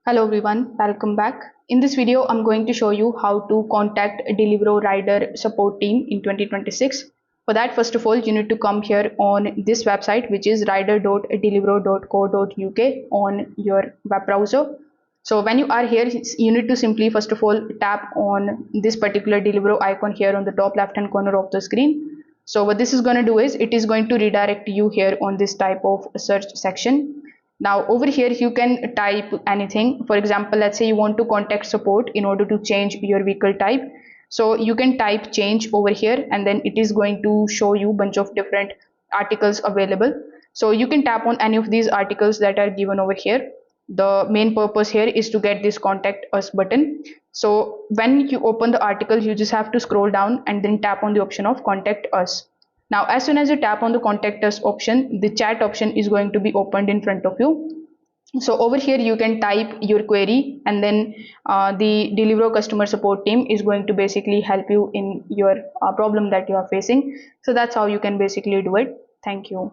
Hello everyone, welcome back. In this video, I'm going to show you how to contact Deliveroo rider support team in 2026. For that, first of all, you need to come here on this website, which is rider.deliveroo.co.uk on your web browser. So when you are here, you need to simply, first of all, tap on this particular Deliveroo icon here on the top left-hand corner of the screen. So what this is going to do is it is going to redirect you here on this type of search section. Now over here you can type anything. For example, let's say you want to contact support in order to change your vehicle type. So you can type change over here and then it is going to show you bunch of different articles available. So you can tap on any of these articles that are given over here. The main purpose here is to get this contact us button. So when you open the article, you just have to scroll down and then tap on the option of contact us. Now, as soon as you tap on the contact us option, the chat option is going to be opened in front of you. So over here, you can type your query and then the Deliveroo customer support team is going to basically help you in your problem that you are facing. So that's how you can basically do it. Thank you.